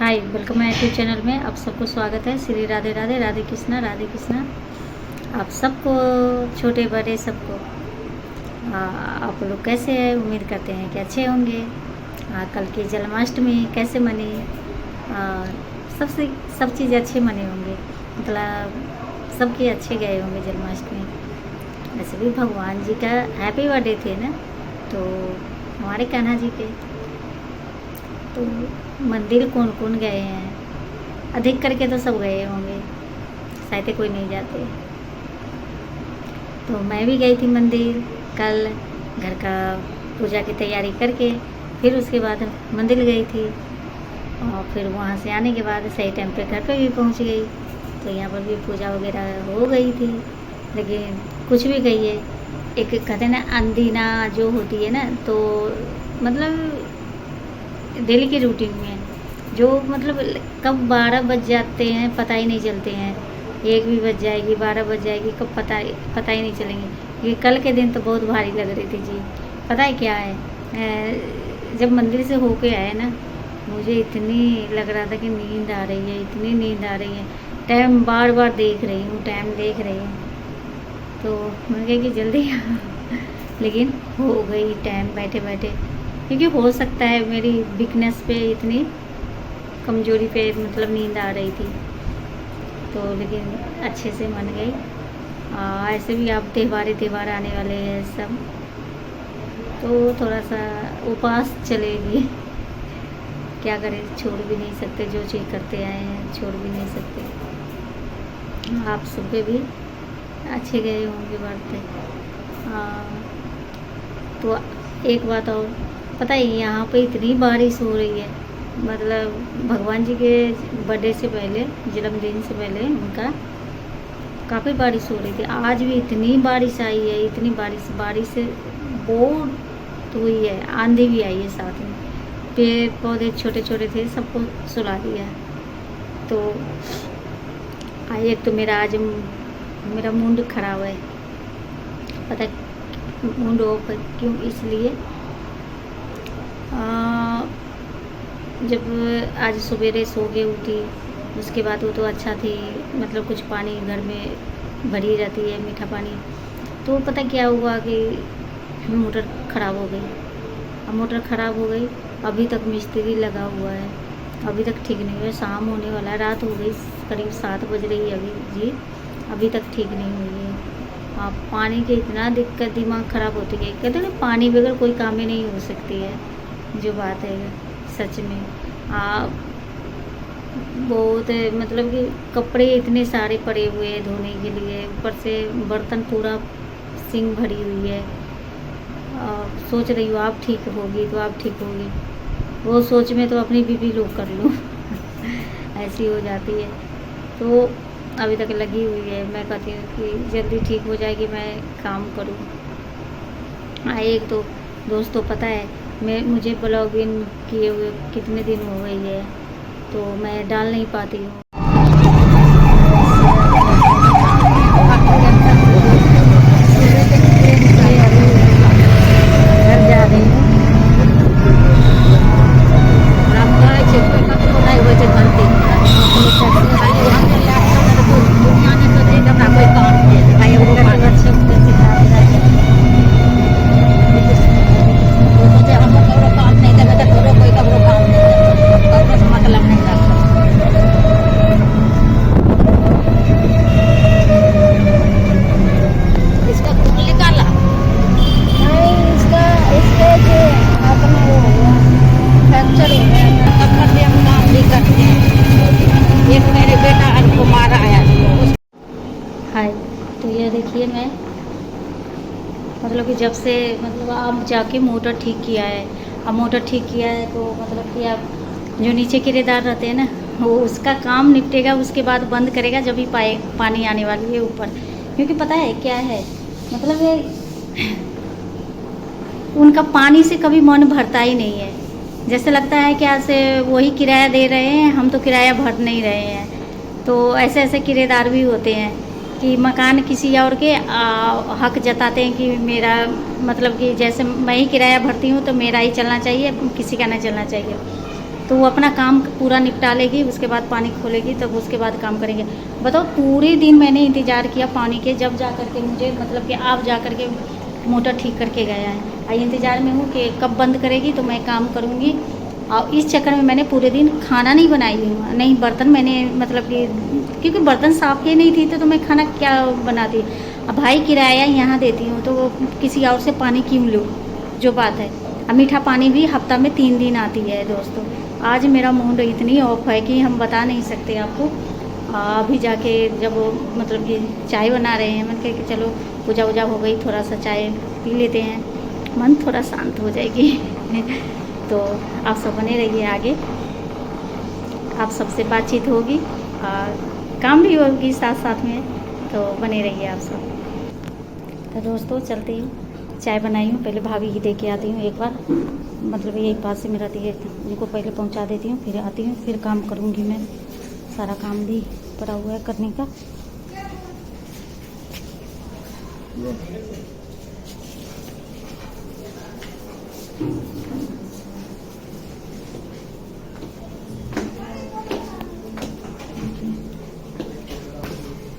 Hi, welcome my YouTube channel में आप सबको स्वागत है। श्री राधे राधे, राधे कृष्णा, राधे कृष्णा। आप सबको, छोटे बड़े सबको, आप लोग कैसे हैं? उम्मीद करते हैं कि अच्छे होंगे। कल की जन्माष्टमी कैसे मनी? सब चीज़ अच्छे मने होंगे, मतलब सबके अच्छे गए होंगे जन्माष्टमी। वैसे भी भगवान जी का हैप्पी बर्थडे थे ना, तो हमारे कान्हा जी के। तो मंदिर कौन कौन गए हैं? अधिक करके तो सब गए होंगे, शायद कोई नहीं जाते। तो मैं भी गई थी मंदिर कल, घर का पूजा की तैयारी करके, फिर उसके बाद मंदिर गई थी। और फिर वहाँ से आने के बाद सही टाइम पे घर पे भी पहुँच गई। तो यहाँ पर भी पूजा वगैरह हो गई थी, लेकिन कुछ भी कहिए, एक कहते हैं ना अनदीना जो होती है ना, तो मतलब डेली के रूटीन में जो मतलब कब 12 बज जाते हैं पता ही नहीं चलते हैं। 1 भी बज जाएगी, 12 बज जाएगी, कब पता ही नहीं चलेंगे। ये कल के दिन तो बहुत भारी लग रही थी जी। पता है क्या है, जब मंदिर से होके आए ना, मुझे इतनी लग रहा था कि नींद आ रही है, इतनी नींद आ रही है। टाइम बार बार देख रही हूँ, टाइम देख रही हूँ, तो मैंने कहा कि जल्दी लेकिन हो गई टाइम बैठे बैठे, क्योंकि हो सकता है मेरी वीकनेस पे, इतनी कमज़ोरी पे मतलब नींद आ रही थी। तो लेकिन अच्छे से मन गई। ऐसे भी आप त्यौहार आने वाले हैं सब, तो थोड़ा सा उपवास चलेगी। क्या करें, छोड़ भी नहीं सकते, जो चीज़ करते आए हैं छोड़ भी नहीं सकते। आप सबके भी अच्छे गए होंगे बर्थडे। तो एक बात और, पता है यहाँ पे इतनी बारिश हो रही है, मतलब भगवान जी के बर्थडे से पहले, जन्मदिन से पहले उनका काफ़ी बारिश हो रही थी। आज भी इतनी बारिश आई है, इतनी बारिश से बहुत हुई है, आंधी भी आई है साथ में। पेड़ पौधे छोटे छोटे थे, सबको सुला दिया। तो एक तो आज मेरा मूड खराब है। पता मूड ऑफ है क्यों? इसलिए जब आज सवेरे सो के उठी, उसके बाद वो तो अच्छा थी, मतलब कुछ पानी घर में भरी रहती है, मीठा पानी। तो पता क्या हुआ कि मोटर ख़राब हो गई। अब मोटर ख़राब हो गई, अभी तक मिस्त्री लगा हुआ है, अभी तक ठीक नहीं हुआ। शाम होने वाला है, रात हो गई, करीब 7 बज रही है अभी तक ठीक नहीं हुई है। पानी की इतना दिक्कत, दिमाग ख़राब होती है। कहते हैं ना, पानी बगैर कोई काम ही नहीं हो सकती है, जो बात है सच में। बहुत मतलब कि कपड़े इतने सारे पड़े हुए हैं धोने के लिए, ऊपर से बर्तन पूरा सिंक भरी हुई है। सोच रही हूँ आप ठीक होगी तो आप ठीक होगी, वो सोच में तो अपनी बीबी लोग कर लूँ ऐसी हो जाती है। तो अभी तक लगी हुई है, मैं कहती हूँ कि जल्दी ठीक हो जाएगी, मैं काम करूँ। एक तो दोस्तों, पता है मुझे ब्लॉग इन किए हुए कितने दिन हो गई है, तो मैं डाल नहीं पाती हूँ। घर जा रही हूँ, तो ये देखिए, मैं मतलब कि जब से मतलब आप जाके मोटर ठीक किया है, अब मोटर ठीक किया है तो मतलब कि आप जो नीचे किराएदार रहते हैं ना, वो उसका काम निपटेगा, उसके बाद बंद करेगा जब भी पानी आने वाली है ऊपर। क्योंकि पता है क्या है, मतलब ये उनका पानी से कभी मन भरता ही नहीं है। जैसे लगता है कि ऐसे वही किराया दे रहे हैं, हम तो किराया भर नहीं रहे हैं। तो ऐसे किराएदार भी होते हैं कि मकान किसी और के हक जताते हैं कि मेरा, मतलब कि जैसे मैं ही किराया भरती हूँ तो मेरा ही चलना चाहिए, किसी का ना चलना चाहिए। तो वो अपना काम पूरा निपटा लेगी, उसके बाद पानी खोलेगी, तब उसके बाद काम करेंगे। बताओ, पूरे दिन मैंने इंतज़ार किया पानी के, जब जा कर के मुझे मतलब कि आप जा कर के मोटर ठीक करके गया है। इंतज़ार में हूँ कि कब बंद करेगी तो मैं काम करूँगी। और इस चक्कर में मैंने पूरे दिन खाना नहीं बनाई हूँ, नहीं बर्तन मैंने मतलब कि, क्योंकि बर्तन साफ़ किए नहीं थे तो मैं खाना क्या बनाती। अब भाई किराया यहाँ देती हूँ तो किसी और से पानी क्यों लूँ, जो बात है। अब मीठा पानी भी हफ्ता में 3 दिन आती है दोस्तों। आज मेरा मूड इतनी ऑफ है कि हम बता नहीं सकते आपको। अभी जाके जब मतलब कि चाय बना रहे हैं, मैंने कहा कि चलो पूजा वूजा हो गई, थोड़ा सा चाय पी लेते हैं, मन थोड़ा शांत हो जाएगी। तो आप सब बने रहिए, आगे आप सबसे बातचीत होगी और काम भी होगी साथ साथ में, तो बने रहिए आप सब। तो दोस्तों चलती हूँ, चाय बनाई हूँ, पहले भाभी की दे के आती हूँ एक बार, मतलब यही पास से मेरा दिए, उनको पहले पहुँचा देती हूँ, फिर आती हूँ, फिर काम करूँगी। मैं सारा काम भी पड़ा हुआ है करने का।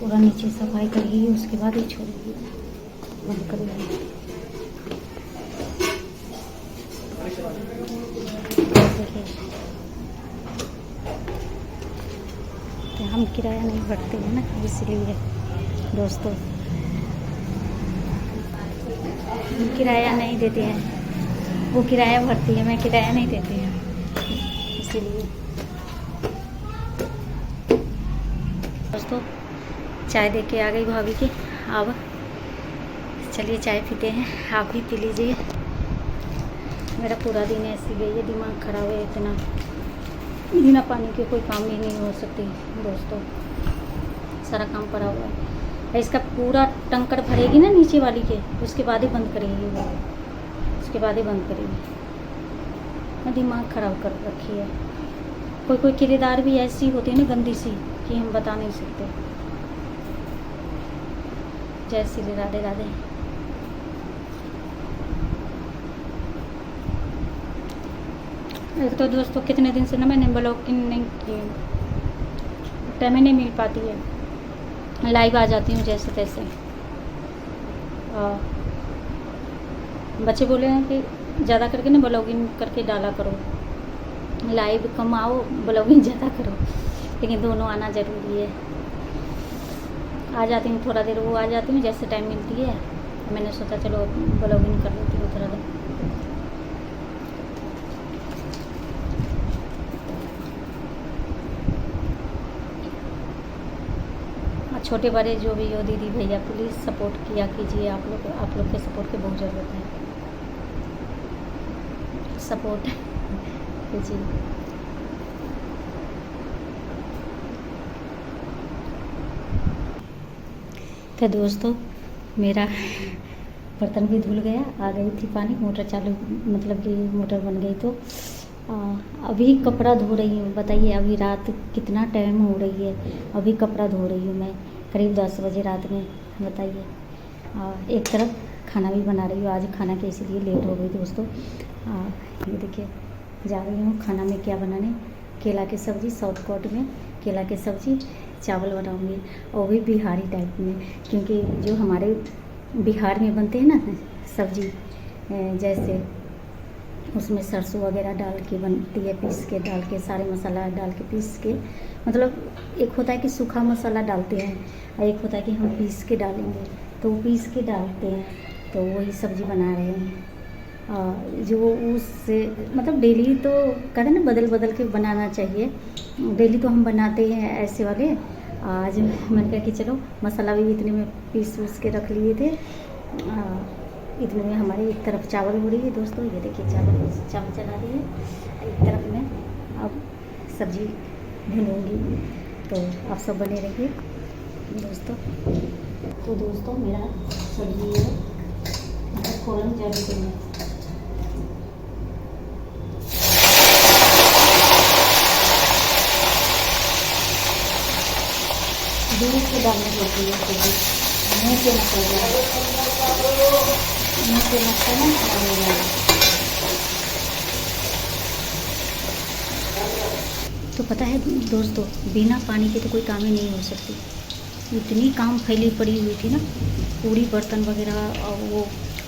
पूरा नीचे सफाई करेगी, उसके बाद ही छोड़ेगी, बंद करेगी। तो हम किराया नहीं भरते हैं ना, इसलिए दोस्तों हम किराया नहीं देते हैं, वो किराया भरती है, मैं किराया नहीं देती हैं, इसीलिए। दोस्तों चाय दे के आ गई भाभी की। अब चलिए चाय पीते हैं, आप भी पी लीजिए। मेरा पूरा दिन ऐसी गई है, दिमाग खराब है इतना, बिना पानी के कोई काम ही नहीं हो सकती दोस्तों। सारा काम पड़ा हुआ है। इसका पूरा टंकर भरेगी ना नीचे वाली के, उसके बाद ही बंद करेगी वो, उसके बाद ही बंद करेगी। दिमाग ख़राब कर रखी है। कोई कोई किराएदार भी ऐसी होती है ना, गंदी सी, कि हम बता नहीं सकते। जय श्री राधे राधे। एक तो दोस्तों कितने दिन से ना मैंने ब्लॉगिंग नहीं की, टाइम ही नहीं मिल पाती है। लाइव आ जाती हूँ जैसे तैसे। बच्चे बोले हैं कि ज़्यादा करके ना ब्लॉगिंग करके डाला करो, लाइव कम आओ, ब्लॉगिंग ज़्यादा करो, लेकिन दोनों आना ज़रूरी है। आ जाती हूँ थोड़ा देर, वो आ जाती हूँ जैसे टाइम मिलती है। मैंने सोचा चलो ब्लॉगिंग कर लेती हूँ थोड़ा देर। छोटे बड़े जो भी हो, दीदी भैया, प्लीज़ सपोर्ट किया कीजिए। आप लोग के सपोर्ट की बहुत ज़रूरत है, सपोर्ट कीजिए। तो दोस्तों मेरा बर्तन भी धुल गया, आ गई थी पानी, मोटर चालू, मतलब कि मोटर बन गई। तो अभी कपड़ा धो रही हूँ। बताइए अभी रात कितना टाइम हो रही है, अभी कपड़ा धो रही हूँ मैं, करीब 10 बजे रात में। बताइए, एक तरफ खाना भी बना रही हूँ। आज खाना के इसलिए लेट हो गई दोस्तों। ये देखिए जा रही हूँ खाना में क्या बनाने, केला की सब्ज़ी, साउथ कोट में केला की सब्ज़ी, चावल बनाऊँगी, और भी बिहारी टाइप में, क्योंकि जो हमारे बिहार में बनते हैं ना सब्ज़ी, जैसे उसमें सरसों वगैरह डाल के बनती है, पीस के डाल के, सारे मसाला डाल के पीस के, मतलब एक होता है कि सूखा मसाला डालते हैं और एक होता है कि हम पीस के डालेंगे, तो वो पीस के डालते हैं। तो वही सब्ज़ी बना रहे हैं। जो उससे मतलब डेली तो कहते हैं ना, बदल बदल के बनाना चाहिए। डेली तो हम बनाते हैं ऐसे वाले। आज मैंने कहा कि चलो मसाला भी इतने में पीस के रख लिए थे, इतने में हमारे एक तरफ चावल हो रही है दोस्तों। ये देखिए चावल चला दिए, एक तरफ में अब सब्ज़ी भूनूंगी। तो आप सब बने रहिए दोस्तों। तो दोस्तों मेरा सब्ज़ी है, फ़ौरन जल देंगे। दूध से डालनी पड़ती है सब्ज़ी, मुँह से मसाला खराब हो जाएगा। तो पता है दोस्तों, बिना पानी के तो कोई काम ही नहीं हो सकती। इतनी काम फैली पड़ी हुई थी ना, पूरी बर्तन वगैरह, और वो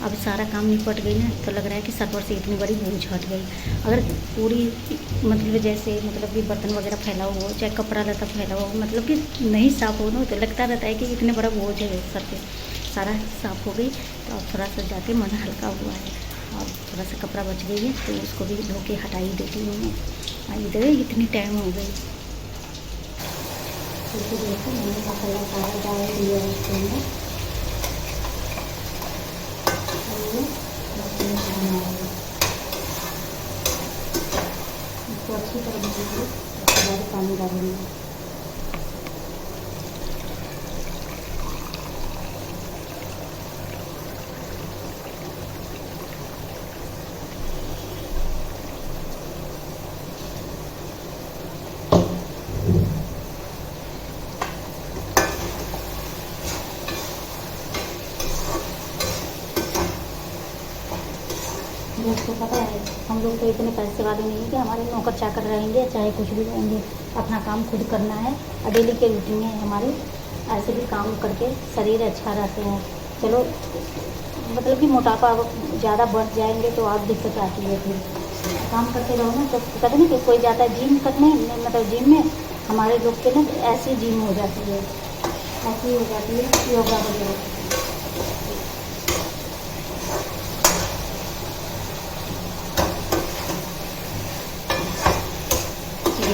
अब सारा काम निपट गई ना, तो लग रहा है कि सर पर से इतनी बड़ी बोझ हट गई। अगर पूरी मतलब जैसे मतलब कि बर्तन वगैरह फैला हुआ हो, चाहे कपड़ा लता फैला हो, मतलब कि नहीं साफ़ हो ना, तो लगता रहता है कि इतने बड़ा बोझ है सर पे। सारा साफ़ हो गई, तो अब थोड़ा सा जाके मन हल्का हुआ है। और थोड़ा सा कपड़ा बच गई है, तो उसको भी धो के हटा ही देती हूँ मैं। इधर इतनी टाइम हो गई, तो देखो मैंने मसाला सारा डाल दिया है इसके अंदर। इसको अच्छी तरह भूनिए, उसके बाद पानी डालेंगे। दोस्तों पता है, हम लोग तो इतने पैसे वाले नहीं हैं कि हमारे नौकर चाकर रहेंगे, चाहे कुछ भी रहेंगे। अपना काम खुद करना है, और डेली के रूटीन है हमारे। ऐसे भी काम करके शरीर अच्छा रहता है। चलो मतलब कि मोटापा अब ज़्यादा बढ़ जाएंगे तो आप दिक्कत आती है। फिर काम करते रहो ना, तो कहते नहीं कि कोई जाता है जिम करने, मतलब जिम में हमारे लोग के ना ऐसी जिम हो जाती है, ऐसी हो जाती है योगा वगैरह।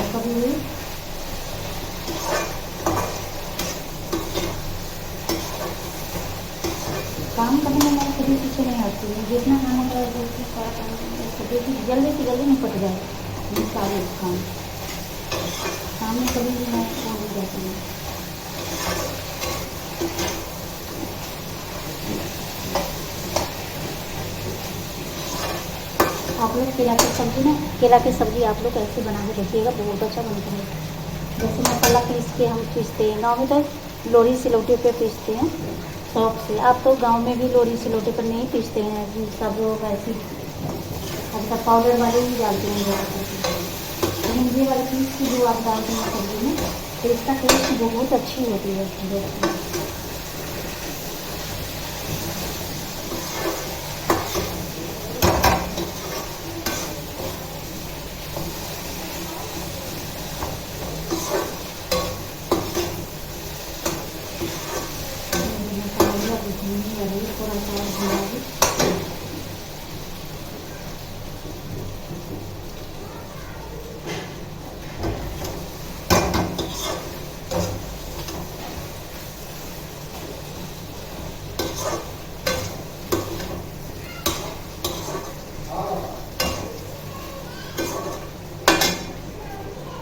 कभी काम करने में मैं कभी पीछे नहीं हटती हूँ। जितना काम होता है सारा काम जल्दी से जल्दी निपट जाए, ये सारे काम में कभी भी मैं वो नहीं जाती हूँ। आप लोग केला की सब्ज़ी ना, केला की सब्ज़ी आप लोग ऐसे बना के देखिएगा, बहुत अच्छा बनता है। जैसे मसाला हम पीसते हैं गाँव में, तो लोरी सिलौटे पे पीसते हैं शौक से। आप तो गांव में भी लोरी सिलौटे पर नहीं पीसते हैं, सब लोग ऐसे अच्छा पाउडर वाले ही डालते हैं ज़्यादातर। लेकिन ये वाली पीस की जो आप डालते हैं सब्जी में, तो इसका टेस्ट बहुत अच्छी होती है। थोड़ा सा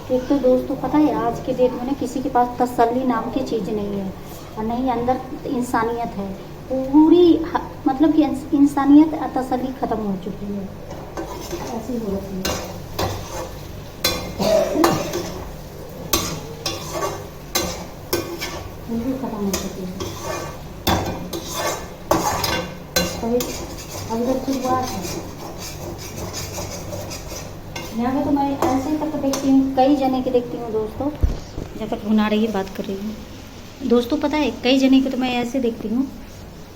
एक तो दोस्तों पता है, आज के डेट में ना किसी के पास तसल्ली नाम की चीज़ नहीं है, और नहीं अंदर इंसानियत है। पूरी मतलब कि इंसानियत तसल्ली ख़त्म हो चुकी है, ऐसी हो रही है। बिल्कुल ख़त्म हो चुकी है। अभी अगर शुरुआत है यहाँ पे, तो मैं ऐसे तक देखती हूँ, कई जने के देखती हूँ दोस्तों। जब तक भुना रही है बात कर रही हूँ दोस्तों, पता है कई जने को तो मैं ऐसे देखती हूँ,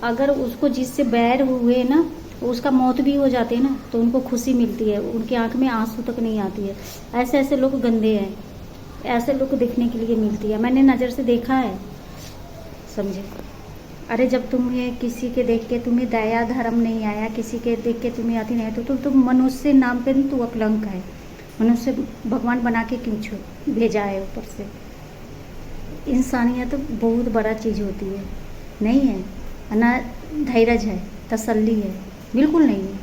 अगर उसको जिससे बैर हुए ना, उसका मौत भी हो जाती है ना, तो उनको खुशी मिलती है, उनकी आंख में आंसू तक नहीं आती है। ऐसे ऐसे लोग गंदे हैं, ऐसे लोग को देखने के लिए मिलती है, मैंने नज़र से देखा है, समझे। अरे जब तुम्हें किसी के देख के तुम्हें दया धर्म नहीं आया, किसी के देख के तुम्हें आती नहीं, तो तुम मनुष्य नाम पे तू अपलंक है। मनुष्य भगवान बना के क्यों भेजा है ऊपर से। इंसानियत तो बहुत बड़ा चीज़ होती है, नहीं है ना, धैर्य है, तसल्ली है, बिल्कुल नहीं है।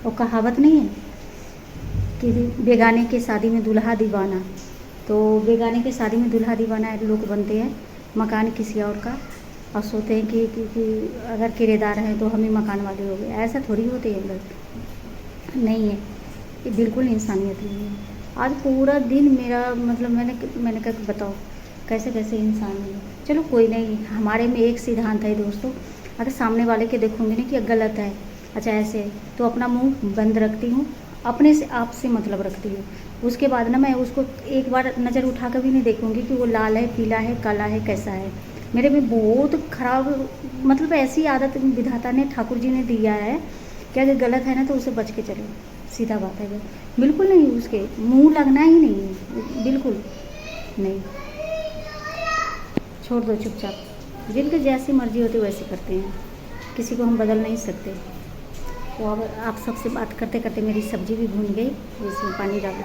वो कहावत नहीं है कि बेगाने के शादी में दूल्हा दीवाना, तो बेगाने के शादी में दूल्हा दीवाना लोग बनते हैं, मकान किसी और का, और सोचते हैं कि अगर किराएदार हैं तो हम ही मकान वाले हो गए। ऐसा थोड़ी होते हैं लोग, नहीं है, ये बिल्कुल इंसानियत नहीं है। आज पूरा दिन मेरा मतलब मैंने कहा बताओ कैसे कैसे इंसान है। चलो कोई नहीं, हमारे में एक सिद्धांत है दोस्तों, अगर सामने वाले के देखूँगी ना कि गलत है, अच्छा ऐसे, तो अपना मुंह बंद रखती हूँ अपने से आप से मतलब रखती हूँ। उसके बाद ना मैं उसको एक बार नज़र उठा कर भी नहीं देखूँगी कि वो लाल है, पीला है, काला है, कैसा है। मेरे में बहुत ख़राब मतलब ऐसी आदत विधाता ने, ठाकुर जी ने दिया है कि अगर गलत है ना तो उसे बच के चलो, सीधा बात है। बिल्कुल नहीं, उसके मुँह लगना ही नहीं है, बिल्कुल नहीं। छोड़ दो चुपचाप, जिनकी जैसी मर्जी होती है वैसे करते हैं, किसी को हम बदल नहीं सकते। तो अब आप सबसे बात करते करते मेरी सब्ज़ी भी भून गई, इसमें पानी डालो।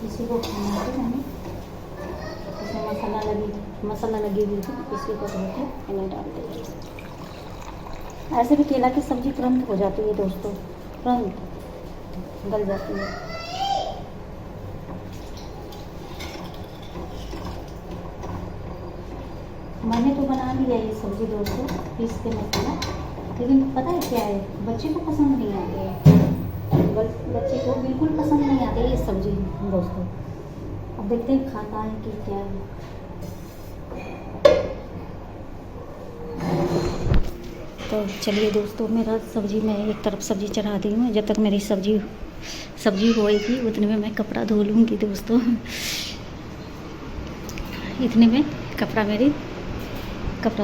इसी को खाना है मैंने, इसमें मसाला लगी हुई थी, इसी को धो के इन्हें डाल देंगे। ऐसे भी केला की सब्ज़ी तुरंत हो जाती है दोस्तों, तुरंत गल जाती है। मैंने तो बना लिया ये सब्ज़ी दोस्तों, पीस के मसाला, लेकिन पता है क्या है, बच्चे को पसंद नहीं आती है, बच्चे को बिल्कुल पसंद नहीं आती है ये सब्ज़ी दोस्तों। अब देखते हैं खाता है कि क्या है। तो चलिए दोस्तों, मेरा सब्ज़ी मैं एक तरफ सब्ज़ी चढ़ा दी हूँ। जब तक मेरी सब्ज़ी होएगी उतने में मैं कपड़ा धो लूँगी दोस्तों। इतने में कपड़ा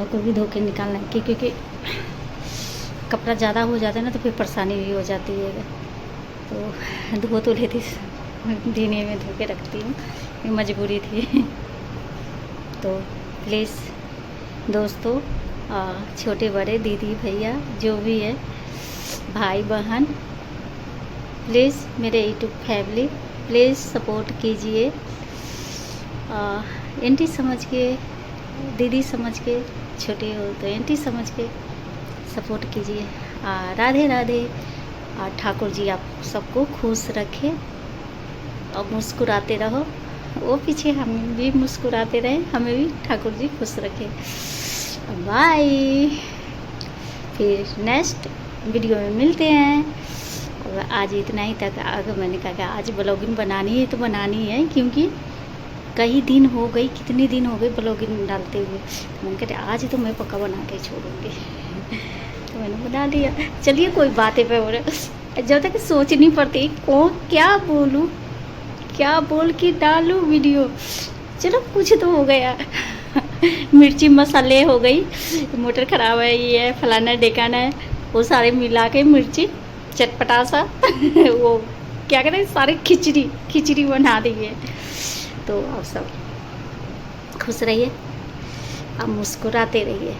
को भी धो के निकालना है, क्योंकि कपड़ा ज़्यादा हो जाता है ना तो फिर परेशानी भी हो जाती है। तो धो तो लेती, दिन में धो के रखती हूँ, ये मजबूरी थी। तो प्लीज़ दोस्तों, छोटे बड़े, दीदी भैया, जो भी है, भाई बहन, प्लीज़ मेरे यूट्यूब फैमिली प्लीज़ सपोर्ट कीजिए। एंटी समझ के, दीदी समझ के, छोटे हो तो एंटी समझ के सपोर्ट कीजिए। राधे राधे। ठाकुर जी आप सबको खुश रखें और मुस्कुराते रहो, वो पीछे हम भी मुस्कुराते रहें, हमें भी ठाकुर जी खुश रखें। बाय, फिर नेक्स्ट वीडियो में मिलते हैं। अब आज इतना ही तक। अगर मैंने कहा कि आज ब्लॉगिंग बनानी है तो बनानी है, क्योंकि कई दिन हो गई, कितने दिन हो गए ब्लॉगिंग डालते हुए। तो मैंने कहा आज तो मैं पक्का बना के छोड़ूंगी। तो मैंने बना लिया। चलिए कोई बातें पे हो रहा, जब तक सोच नहीं पड़ती कौन क्या बोलूँ, क्या बोल के डालूँ वीडियो। चलो कुछ तो हो गया। मिर्ची मसाले हो गई, मोटर ख़राब है, ये है, फलाना ढेकाना है, वो सारे मिला के मिर्ची चटपटा सा वो क्या करें, सारे खिचड़ी बना दी है। तो आप सब खुश रहिए, आप मुस्कुराते रहिए।